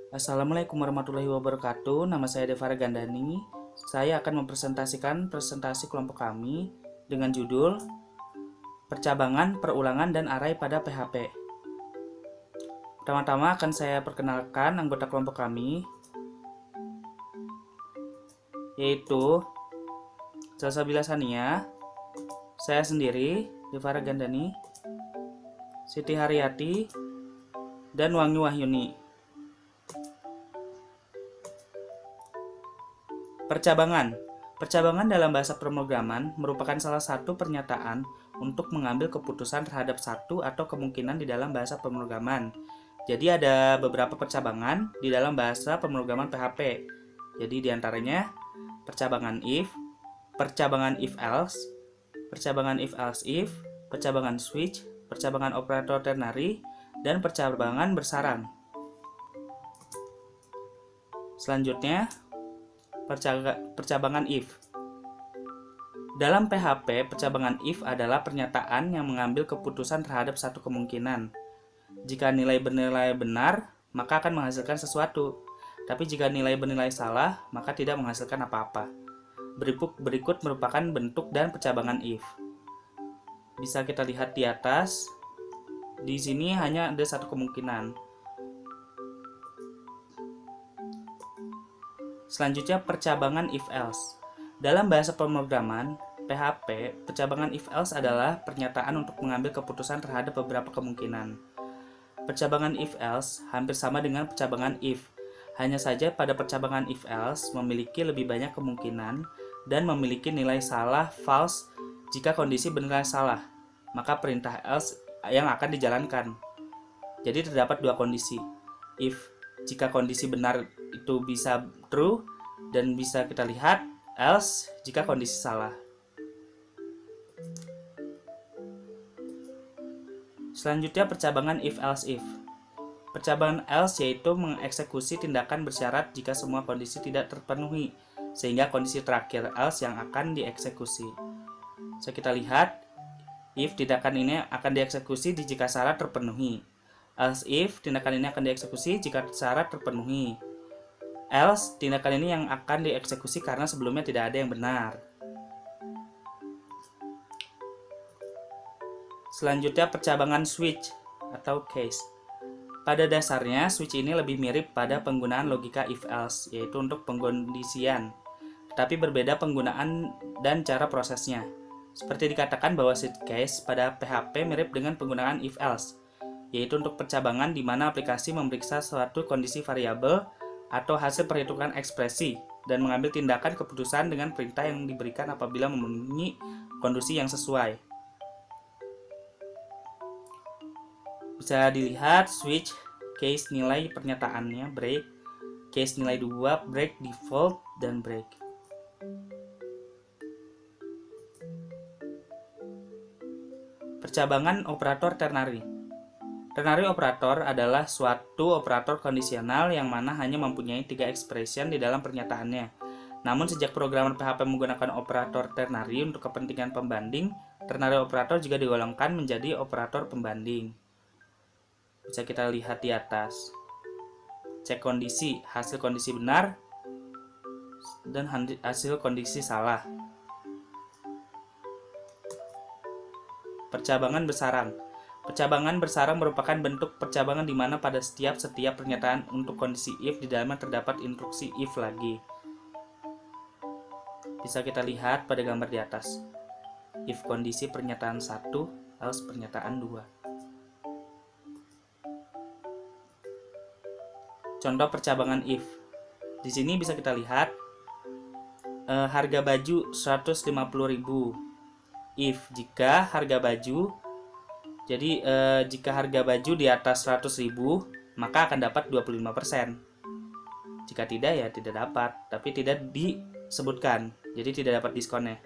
Assalamualaikum warahmatullahi wabarakatuh. Nama saya Devara Gandani. Saya akan mempresentasikan presentasi kelompok kami dengan judul Percabangan, Perulangan, dan Arai pada PHP. Pertama-tama akan saya perkenalkan anggota kelompok kami, yaitu Salsabila Sania, saya sendiri, Devara Gandani, Siti Haryati, dan Wangi Wahyuni. Percabangan. Percabangan dalam bahasa pemrograman merupakan salah satu pernyataan untuk mengambil keputusan terhadap satu atau kemungkinan di dalam bahasa pemrograman. Jadi ada beberapa percabangan di dalam bahasa pemrograman PHP. Jadi diantaranya percabangan if, percabangan if else, percabangan if else if, percabangan switch, percabangan operator ternary, dan percabangan bersarang. Selanjutnya, percabangan if. Dalam PHP, percabangan if adalah pernyataan yang mengambil keputusan terhadap satu kemungkinan. Jika nilai bernilai benar, maka akan menghasilkan sesuatu. Tapi jika nilai bernilai salah, maka tidak menghasilkan apa-apa. Berikut merupakan bentuk dan percabangan if. Bisa kita lihat di atas. Di sini hanya ada satu kemungkinan. Selanjutnya percabangan if else. Dalam bahasa pemrograman PHP, percabangan if else adalah pernyataan untuk mengambil keputusan terhadap beberapa kemungkinan. Percabangan if else hampir sama dengan percabangan if. Hanya saja pada percabangan if else memiliki lebih banyak kemungkinan dan memiliki nilai salah false jika kondisi bernilai salah, maka perintah else yang akan dijalankan. Jadi terdapat dua kondisi. If jika kondisi benar itu bisa true dan bisa kita lihat, else jika kondisi salah. Selanjutnya percabangan if else if. Percabangan else yaitu mengeksekusi tindakan bersyarat jika semua kondisi tidak terpenuhi, sehingga kondisi terakhir else yang akan dieksekusi. Bisa kita lihat, if tindakan ini akan dieksekusi jika syarat terpenuhi. Else if tindakan ini akan dieksekusi jika syarat terpenuhi. Else tindakan ini yang akan dieksekusi karena sebelumnya tidak ada yang benar. Selanjutnya percabangan switch atau case. Pada dasarnya switch ini lebih mirip pada penggunaan logika if else, yaitu untuk pengkondisian, tetapi berbeda penggunaan dan cara prosesnya. Seperti dikatakan bahwa switch case pada PHP mirip dengan penggunaan if else, yaitu untuk percabangan di mana aplikasi memeriksa suatu kondisi variabel atau hasil perhitungan ekspresi dan mengambil tindakan keputusan dengan perintah yang diberikan apabila memenuhi kondisi yang sesuai. Bisa dilihat switch case nilai pernyataannya break, case nilai 2 break default dan break. Percabangan operator ternary. Ternary operator adalah suatu operator kondisional yang mana hanya mempunyai 3 expression di dalam pernyataannya. Namun sejak programmer PHP menggunakan operator ternary untuk kepentingan pembanding, ternary operator juga digolongkan menjadi operator pembanding. Bisa kita lihat di atas. Cek kondisi, hasil kondisi benar dan hasil kondisi salah. Percabangan bersarang. Percabangan bersarang merupakan bentuk percabangan di mana pada setiap pernyataan untuk kondisi if di dalamnya terdapat instruksi if lagi. Bisa kita lihat pada gambar di atas. If kondisi pernyataan 1, else pernyataan 2. Contoh percabangan if. Di sini bisa kita lihat harga baju 150.000. If jika harga baju, jadi jika harga baju di atas 100.000, maka akan dapat 25%. Jika tidak ya tidak dapat, tapi tidak disebutkan. Jadi tidak dapat diskonnya.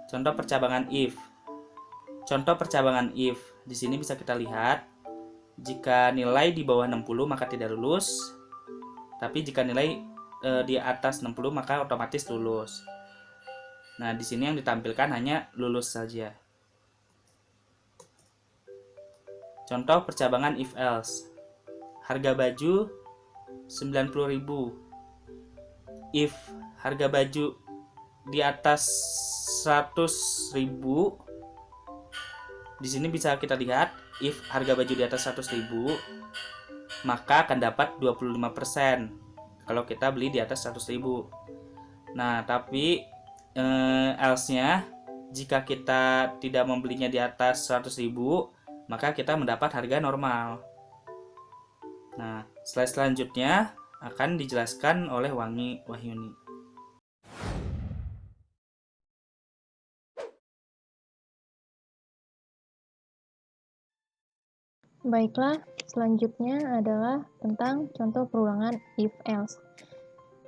Contoh percabangan if. Contoh percabangan if. Di sini bisa kita lihat jika nilai di bawah 60 maka tidak lulus, tapi jika nilai di atas 60 maka otomatis lulus. Nah, di sini yang ditampilkan hanya lulus saja. Contoh percabangan if else. Harga baju 90.000. If harga baju di atas 100.000, di sini bisa kita lihat if harga baju di atas 100.000 maka akan dapat 25% kalau kita beli di atas 100.000. Nah, tapi else-nya jika kita tidak membelinya di atas 100.000 maka kita mendapat harga normal. Nah, slide selanjutnya akan dijelaskan oleh Wahyuni. Baiklah, selanjutnya adalah tentang contoh perulangan if else.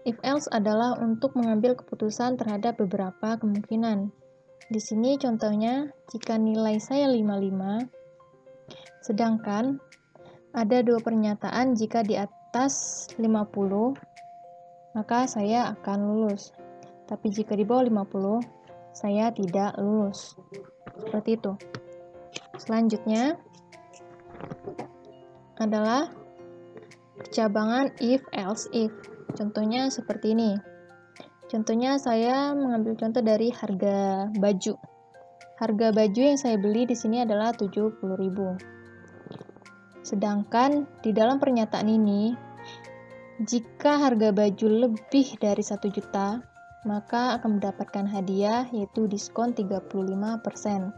If else adalah untuk mengambil keputusan terhadap beberapa kemungkinan. Di sini contohnya, jika nilai saya 55, sedangkan ada dua pernyataan jika di atas 50, maka saya akan lulus. Tapi jika di bawah 50, saya tidak lulus. Seperti itu. Selanjutnya adalah percabangan if else if. Contohnya seperti ini. Contohnya saya mengambil contoh dari harga baju. Harga baju yang saya beli di sini adalah 70.000. Sedangkan di dalam pernyataan ini, jika harga baju lebih dari 1 juta, maka akan mendapatkan hadiah yaitu diskon 35%.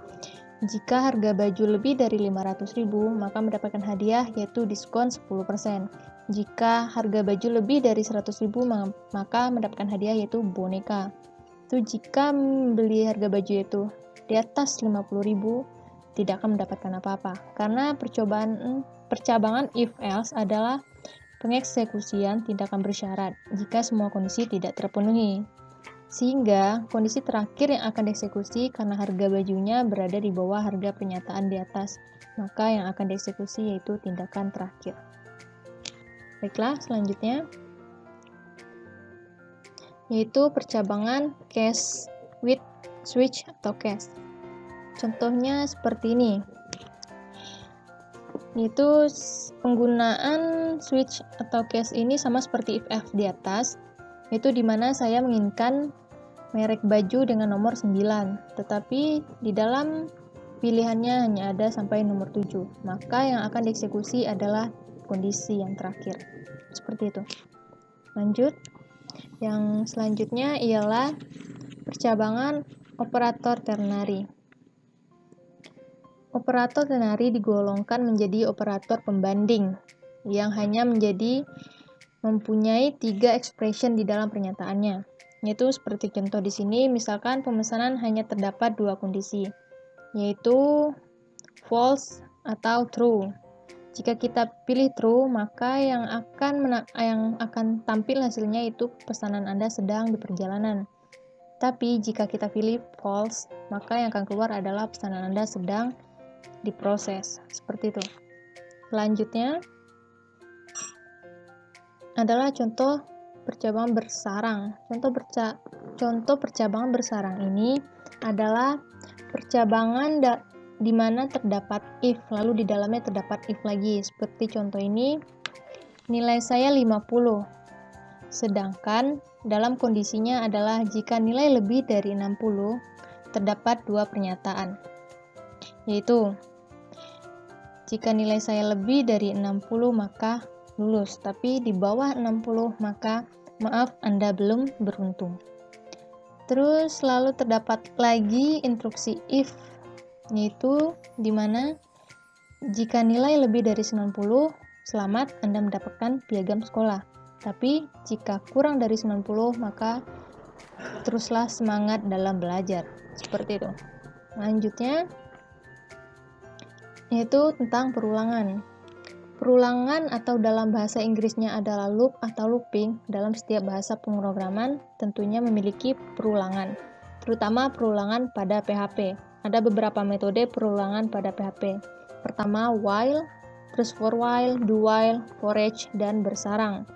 Jika harga baju lebih dari 500.000, maka mendapatkan hadiah yaitu diskon 10%. Jika harga baju lebih dari 100.000, maka mendapatkan hadiah yaitu boneka. Itu jika membeli harga baju itu di atas 50.000, tidak akan mendapatkan apa-apa. Karena percabangan if else adalah pengeksekusian tindakan bersyarat jika semua kondisi tidak terpenuhi. Sehingga kondisi terakhir yang akan dieksekusi karena harga bajunya berada di bawah harga pernyataan di atas, maka yang akan dieksekusi yaitu tindakan terakhir. Baiklah, selanjutnya yaitu percabangan case with switch atau case. Contohnya seperti ini. Yaitu penggunaan switch atau case ini sama seperti if F di atas, yaitu dimana saya menginginkan merek baju dengan nomor 9, tetapi di dalam pilihannya hanya ada sampai nomor 7, maka yang akan dieksekusi adalah kondisi yang terakhir. Seperti itu. Lanjut. Yang selanjutnya ialah percabangan operator ternary. Operator ternary digolongkan menjadi operator pembanding yang hanya mempunyai 3 expression di dalam pernyataannya. Yaitu seperti contoh di sini, misalkan pemesanan hanya terdapat 2 kondisi, yaitu false atau true. Jika kita pilih true, maka yang akan tampil hasilnya itu pesanan Anda sedang di perjalanan. Tapi jika kita pilih false, maka yang akan keluar adalah pesanan Anda sedang diproses. Seperti itu. Selanjutnya adalah contoh percabangan bersarang. Contoh percabangan bersarang ini adalah percabangan di mana terdapat if, lalu di dalamnya terdapat if lagi. Seperti contoh ini, nilai saya 50. Sedangkan dalam kondisinya adalah jika nilai lebih dari 60, terdapat 2 pernyataan. Yaitu, jika nilai saya lebih dari 60 maka lulus, tapi di bawah 60 maka maaf, Anda belum beruntung. Terus lalu terdapat lagi instruksi if, yaitu dimana jika nilai lebih dari 90, selamat, Anda mendapatkan piagam sekolah. Tapi jika kurang dari 90, maka teruslah semangat dalam belajar. Seperti itu. Lanjutnya yaitu tentang perulangan. Perulangan atau dalam bahasa Inggrisnya adalah loop atau looping. Dalam setiap bahasa pemrograman tentunya memiliki perulangan, terutama perulangan pada PHP. Ada beberapa metode perulangan pada PHP. Pertama, while, terus for while, do while, for each, dan bersarang.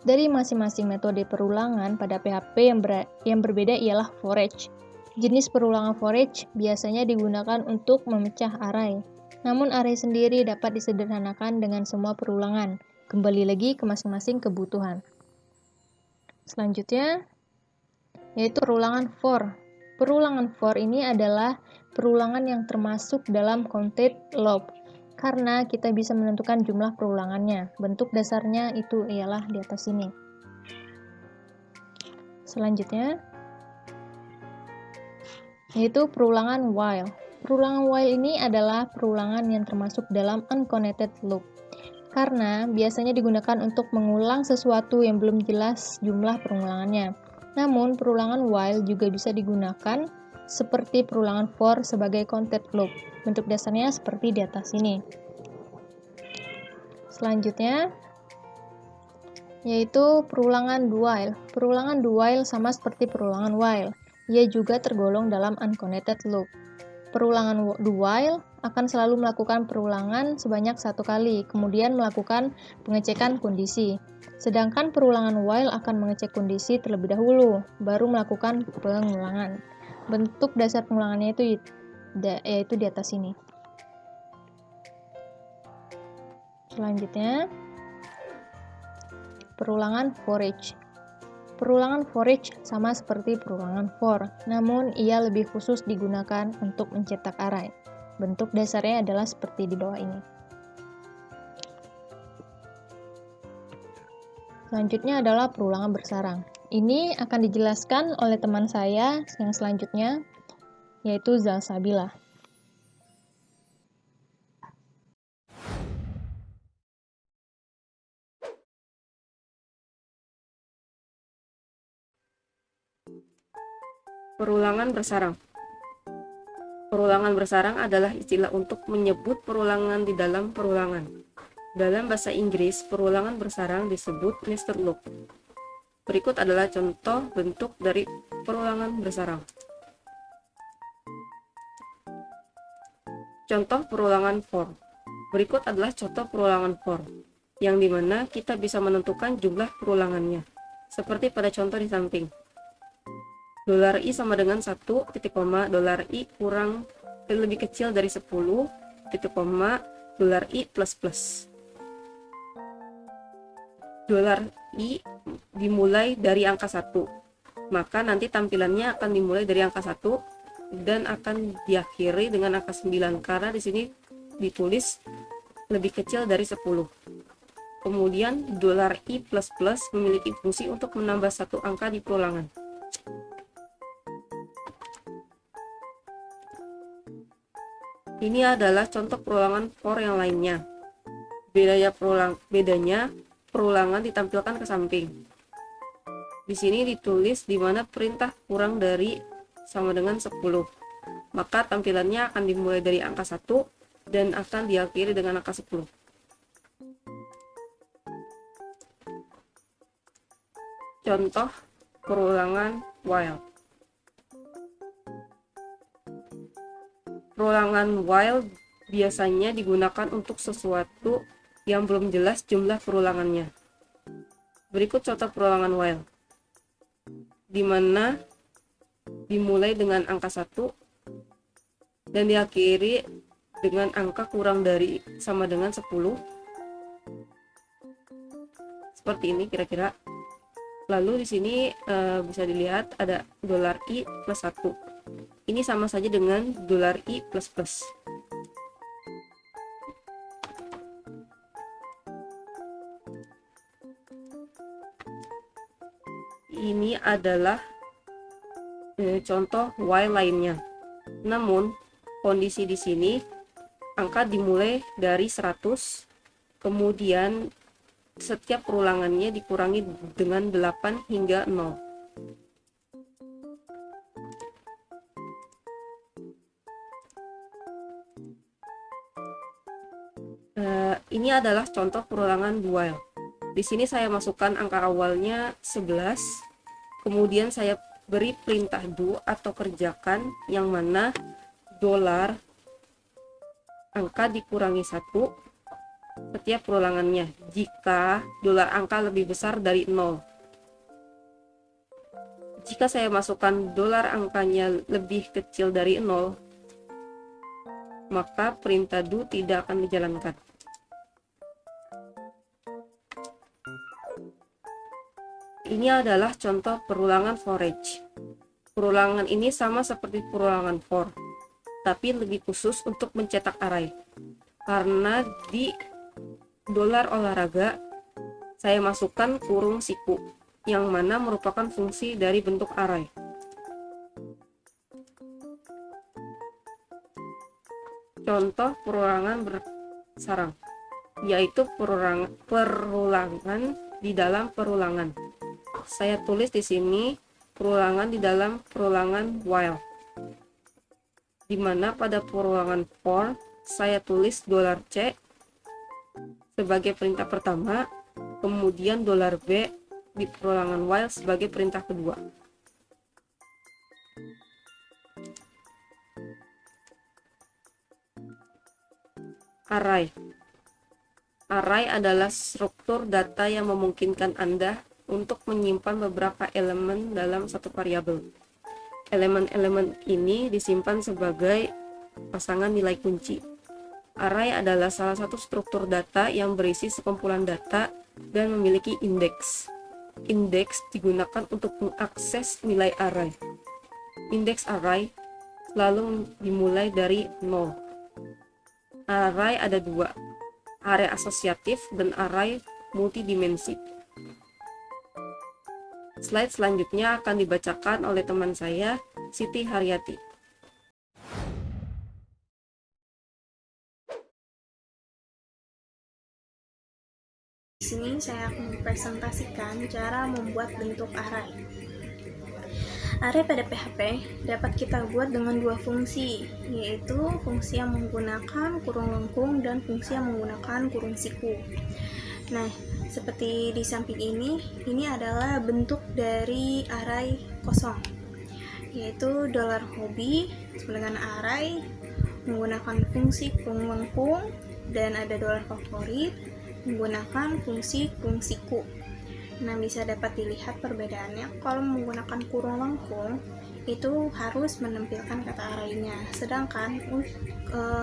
Dari masing-masing metode perulangan pada PHP yang berbeda ialah for each. Jenis perulangan for each biasanya digunakan untuk memecah array. Namun array sendiri dapat disederhanakan dengan semua perulangan, kembali lagi ke masing-masing kebutuhan. Selanjutnya, yaitu perulangan for. Perulangan for ini adalah perulangan yang termasuk dalam counted loop, karena kita bisa menentukan jumlah perulangannya. Bentuk dasarnya itu ialah di atas sini. Selanjutnya, yaitu perulangan while. Perulangan while ini adalah perulangan yang termasuk dalam unconnected loop, karena biasanya digunakan untuk mengulang sesuatu yang belum jelas jumlah perulangannya. Namun, perulangan while juga bisa digunakan seperti perulangan for sebagai counted loop. Bentuk dasarnya seperti di atas ini. Selanjutnya, yaitu perulangan do while. Perulangan do while sama seperti perulangan while. Ia juga tergolong dalam unconnected loop. Perulangan do while akan selalu melakukan perulangan sebanyak satu kali, kemudian melakukan pengecekan kondisi. Sedangkan perulangan while akan mengecek kondisi terlebih dahulu, baru melakukan pengulangan. Bentuk dasar pengulangannya itu yaitu di atas ini. Selanjutnya, perulangan for each. Perulangan for each sama seperti perulangan for, namun ia lebih khusus digunakan untuk mencetak array. Bentuk dasarnya adalah seperti di bawah ini. Selanjutnya adalah perulangan bersarang. Ini akan dijelaskan oleh teman saya yang selanjutnya, yaitu Zalsabila. Perulangan bersarang. Perulangan bersarang adalah istilah untuk menyebut perulangan di dalam perulangan. Dalam bahasa Inggris, perulangan bersarang disebut nested loop. Berikut adalah contoh bentuk dari perulangan bersarang. Contoh perulangan for. Berikut adalah contoh perulangan for, yang dimana kita bisa menentukan jumlah perulangannya, seperti pada contoh di samping. $i sama dengan 1, $i kurang lebih kecil dari 10, $i plus plus. $i dimulai dari angka 1, maka nanti tampilannya akan dimulai dari angka 1 dan akan diakhiri dengan angka 9, karena di sini ditulis lebih kecil dari 10. Kemudian $i plus plus memiliki fungsi untuk menambah satu angka di perulangan. Ini adalah contoh perulangan for yang lainnya. Bedanya perulangan ditampilkan ke samping. Di sini ditulis di mana perintah kurang dari sama dengan 10. Maka tampilannya akan dimulai dari angka 1 dan akan diakhiri dengan angka 10. Contoh perulangan while. Perulangan while biasanya digunakan untuk sesuatu yang belum jelas jumlah perulangannya. Berikut contoh perulangan while, di mana dimulai dengan angka 1 dan diakhiri dengan angka kurang dari sama dengan 10. Seperti ini kira-kira. Lalu di sini bisa dilihat ada $i plus 1. Ini sama saja dengan $i plus plus. Ini adalah contoh while lainnya. Namun kondisi di sini angka dimulai dari 100, kemudian setiap perulangannya dikurangi dengan 8 hingga 0. Ini adalah contoh perulangan while. Di sini saya masukkan angka awalnya 11, kemudian saya beri perintah do atau kerjakan, yang mana $ angka dikurangi 1 setiap perulangannya jika $angka lebih besar dari 0. Jika saya masukkan $angkanya lebih kecil dari 0, maka perintah do tidak akan dijalankan. Ini adalah contoh perulangan for each. Perulangan ini sama seperti perulangan for, tapi lebih khusus untuk mencetak array. Karena di dolar olahraga, saya masukkan kurung siku, yang mana merupakan fungsi dari bentuk array. Contoh perulangan bersarang, yaitu perulangan di dalam perulangan. Saya tulis di sini perulangan di dalam perulangan while, di mana pada perulangan for saya tulis $C sebagai perintah pertama, kemudian $B di perulangan while sebagai perintah kedua. Array. Array adalah struktur data yang memungkinkan Anda untuk menyimpan beberapa elemen dalam satu variabel. Elemen-elemen ini disimpan sebagai pasangan nilai kunci. Array adalah salah satu struktur data yang berisi sekumpulan data dan memiliki indeks. Indeks digunakan untuk mengakses nilai array. Indeks array selalu dimulai dari 0. Array ada dua, array asosiatif dan array multidimensi. Slide selanjutnya akan dibacakan oleh teman saya, Siti Haryati. Di sini saya akan mempresentasikan cara membuat bentuk array. Array pada PHP dapat kita buat dengan dua fungsi, yaitu fungsi yang menggunakan kurung lengkung dan fungsi yang menggunakan kurung siku. Nah, seperti di samping ini adalah bentuk dari array kosong, yaitu $hobby dengan array menggunakan fungsi kurung lengkung, dan ada $favorit menggunakan fungsi kurung siku. Nah, bisa dapat dilihat perbedaannya. Kalau menggunakan kurung lengkung itu harus menampilkan kata arraynya, sedangkan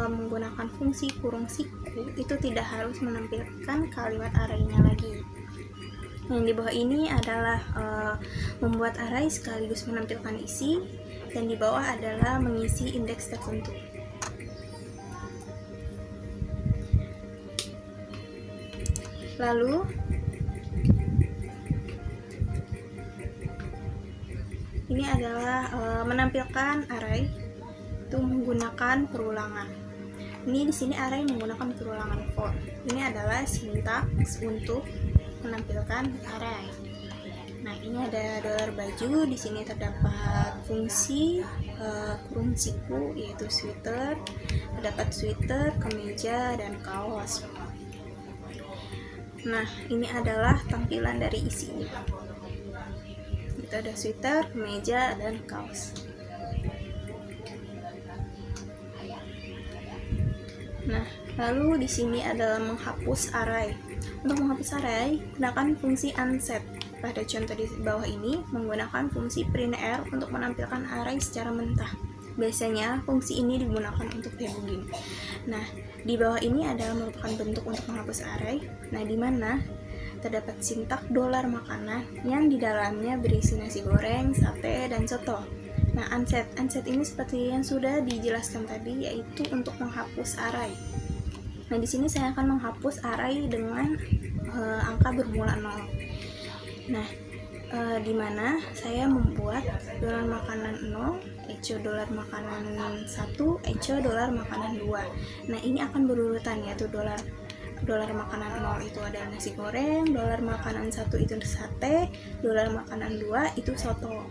menggunakan fungsi kurung siku itu tidak harus menampilkan kalimat arraynya lagi. Yang di bawah ini adalah membuat array sekaligus menampilkan isi, dan di bawah adalah mengisi indeks tertentu. Lalu ini adalah menampilkan array itu menggunakan perulangan. Ini di sini array menggunakan perulangan for. Ini adalah sintaks untuk menampilkan array. Nah, ini ada $baju. Di sini terdapat fungsi kurung siku, yaitu sweater. Terdapat sweater, kemeja, dan kaos. Nah, ini adalah tampilan dari isinya. Itu ada sweater, kemeja, dan kaos. Nah, lalu di sini adalah menghapus array. Untuk menghapus array, gunakan fungsi unset. Pada contoh di bawah ini menggunakan fungsi printr untuk menampilkan array secara mentah. Biasanya fungsi ini digunakan untuk debugging. Nah, di bawah ini adalah merupakan bentuk untuk menghapus array. Nah, di mana terdapat sintak $makanan yang di dalamnya berisi nasi goreng, sate, dan soto. Nah, unset ini seperti yang sudah dijelaskan tadi, yaitu untuk menghapus array. Nah, di sini saya akan menghapus array dengan angka bermula 0. Nah, di mana saya membuat $makanan 0, echo $makanan 1, echo $makanan 2. Nah, ini akan berurutan, yaitu $, makanan 0 itu ada nasi goreng, $makanan 1 itu sate, $makanan 2 itu soto.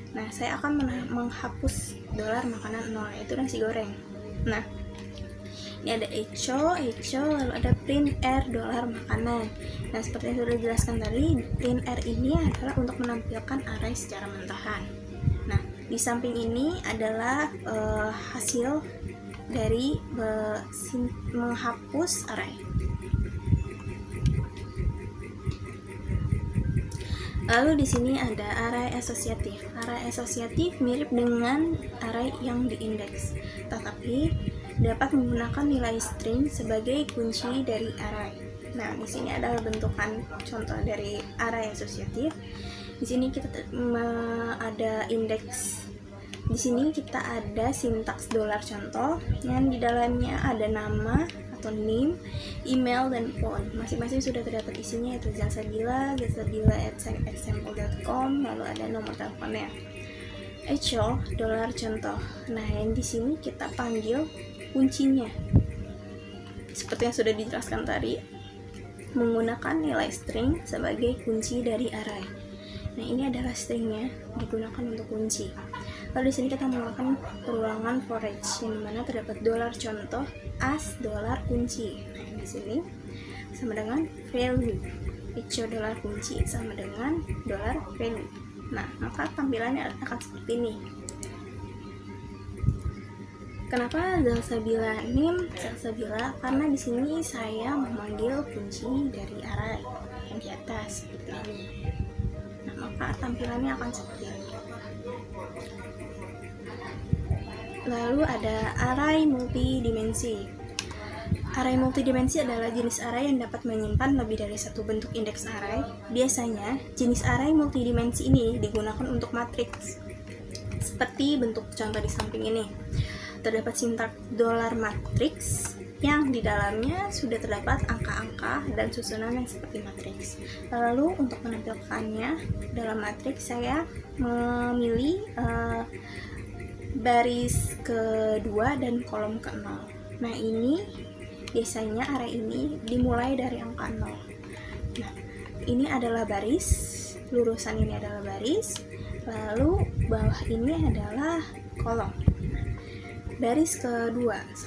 Nah, saya akan menghapus $makanan 0 yaitu nasi goreng. Nah, ini ada echo, lalu ada printr $makanan. Nah, seperti yang sudah dijelaskan tadi, printr ini adalah untuk menampilkan array secara mentahan. Nah, di samping ini adalah hasil dari menghapus array. Lalu di sini ada array asosiatif. Array asosiatif mirip dengan array yang diindeks, tetapi dapat menggunakan nilai string sebagai kunci dari array. Nah, di sini adalah bentukan contoh dari array asosiatif. Di sini kita ada indeks. Di sini kita ada sintaks dolar contoh yang di dalamnya ada nama atau name, email, dan phone. Masing-masing sudah terdapat isinya, yaitu example.com, lalu ada nomor teleponnya. Echo dolar contoh. Nah, yang di sini kita panggil kuncinya. Seperti yang sudah dijelaskan tadi, menggunakan nilai string sebagai kunci dari array. Nah, ini adalah stringnya digunakan untuk kunci. Lalu di sini kita melakukan perulangan for each, yang dimana terdapat dolar contoh as dolar kunci. Nah, di sini sama dengan value. Echo dolar kunci sama dengan dolar value. Nah, maka tampilannya akan seperti ini. Kenapa Salsabila name Salsabila? Karena di sini saya memanggil kunci dari array yang di atas seperti ini. Nah, maka tampilannya akan seperti ini. Lalu ada array multidimensi. Array multidimensi adalah jenis array yang dapat menyimpan lebih dari satu bentuk indeks array. Biasanya, jenis array multidimensi ini digunakan untuk matriks. Seperti bentuk contoh di samping ini. Terdapat sintaks dolar matriks yang di dalamnya sudah terdapat angka-angka dan susunan yang seperti matriks. Lalu untuk menampilkannya dalam matriks, saya memilih baris kedua dan kolom ke-0. Nah, ini biasanya array ini dimulai dari angka 0. Nah, ini adalah baris, lurusan ini adalah baris, lalu bawah ini adalah kolom. Baris kedua 0,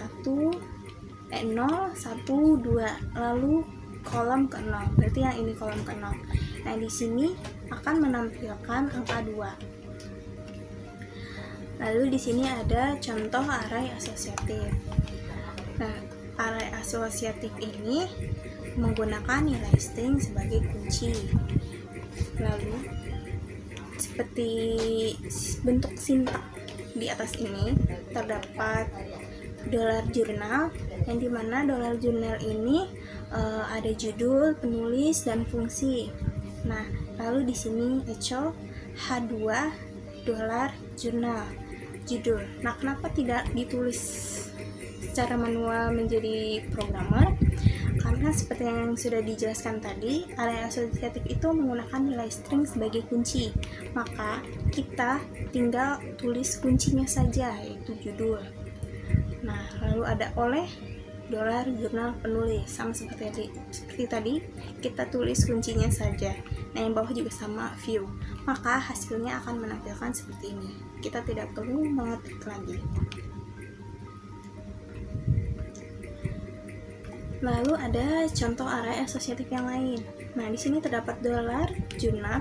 1, 2, lalu kolom ke-0. Berarti yang ini kolom ke-0. Nah, di sini akan menampilkan angka 2. Lalu di sini ada contoh array asosiatif. Nah, array asosiatif ini menggunakan nilai string sebagai kunci. Lalu seperti bentuk sintaks di atas ini terdapat dolar jurnal, yang dimana dolar jurnal ini ada judul, penulis, dan fungsi. Nah, lalu di sini echo H2 dolar jurnal judul. Nah, kenapa tidak ditulis secara manual menjadi programmer? Karena seperti yang sudah dijelaskan tadi, array asosiatif itu menggunakan nilai string sebagai kunci. Maka kita tinggal tulis kuncinya saja, yaitu judul. Nah, lalu ada oleh dolar jurnal penulis, sama seperti tadi kita tulis kuncinya saja. Nah, yang bawah juga sama, view. Maka hasilnya akan menampilkan seperti ini. Kita tidak perlu mengetik lagi. Lalu ada contoh array asosiatif yang lain. Nah, di sini terdapat dolar jurnal,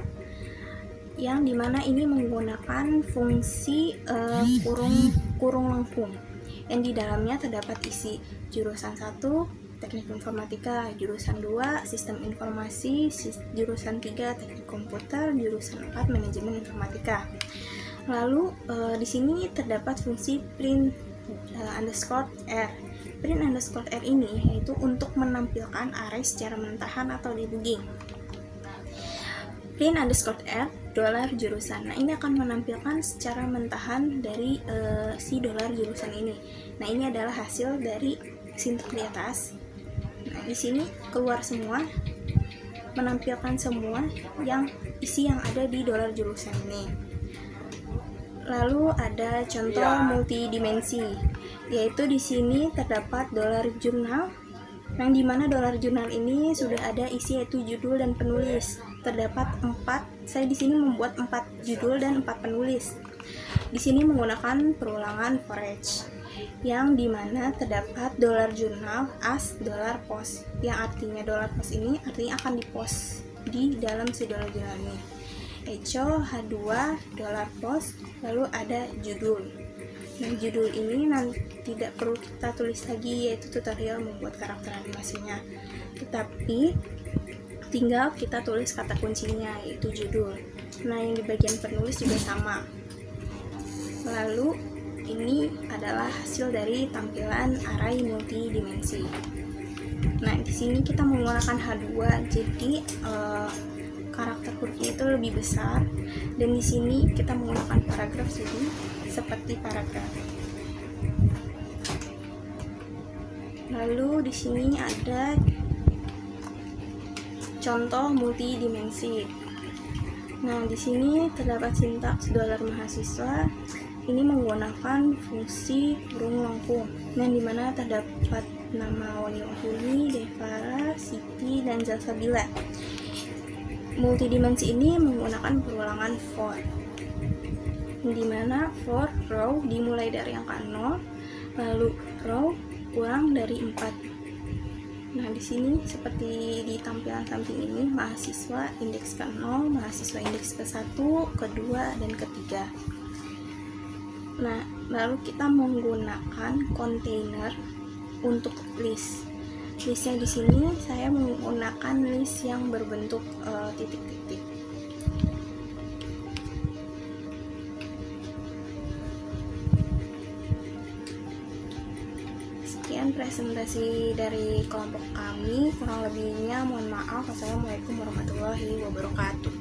yang dimana ini menggunakan fungsi kurung lengkung, yang di dalamnya terdapat isi jurusan 1 teknik informatika, jurusan 2 sistem informasi, jurusan 3 teknik komputer, jurusan 4 manajemen informatika. Lalu di sini terdapat fungsi print underscore r. Print underscore r ini yaitu untuk menampilkan array secara mentahan atau debugging. Print underscore r dolar jurusan. Nah, ini akan menampilkan secara mentahan dari si dolar jurusan ini. Nah, ini adalah hasil dari sintaks di atas. Nah, di sini keluar semua, menampilkan semua isi yang ada di dolar jurusan ini. Lalu ada contoh multidimensi, yaitu di sini terdapat dolar jurnal, yang dimana dolar jurnal ini sudah ada isi yaitu judul dan penulis. Terdapat 4, saya di sini membuat 4 judul dan 4 penulis. Di sini menggunakan perulangan for each, yang dimana terdapat dolar jurnal as dolar post, yang artinya dolar post ini artinya akan dipost di dalam si dolar jurnal ini. Echo H2 dolar post, lalu ada judul. Nah, judul ini nanti tidak perlu kita tulis lagi, yaitu tutorial membuat karakter animasinya. Tetapi tinggal kita tulis kata kuncinya, yaitu judul. Nah, yang di bagian penulis juga sama. Lalu ini adalah hasil dari tampilan array multidimensi. Nah, di sini kita menggunakan H2, jadi karakter hurufnya itu lebih besar, dan di sini kita menggunakan paragraf, jadi seperti paragraf. Lalu di sini ada contoh multidimensi. Nah, di sini terdapat sintaks $mahasiswa. Ini menggunakan fungsi kurung lengkung. Nah, di mana terdapat nama wali penghuni, Devara, Siti, dan Salsabila. Multidimensi ini menggunakan perulangan for, di mana for row dimulai dari angka 0, lalu row kurang dari 4. Nah, di sini seperti di tampilan samping ini, mahasiswa indeks ke-0, mahasiswa indeks ke-1, ke-2, dan ke-3. Nah, lalu kita menggunakan kontainer untuk list. Listnya di sini saya menggunakan list yang berbentuk titik-titik. Sekian presentasi dari kelompok kami. Kurang lebihnya mohon maaf. Wassalamualaikum warahmatullahi wabarakatuh.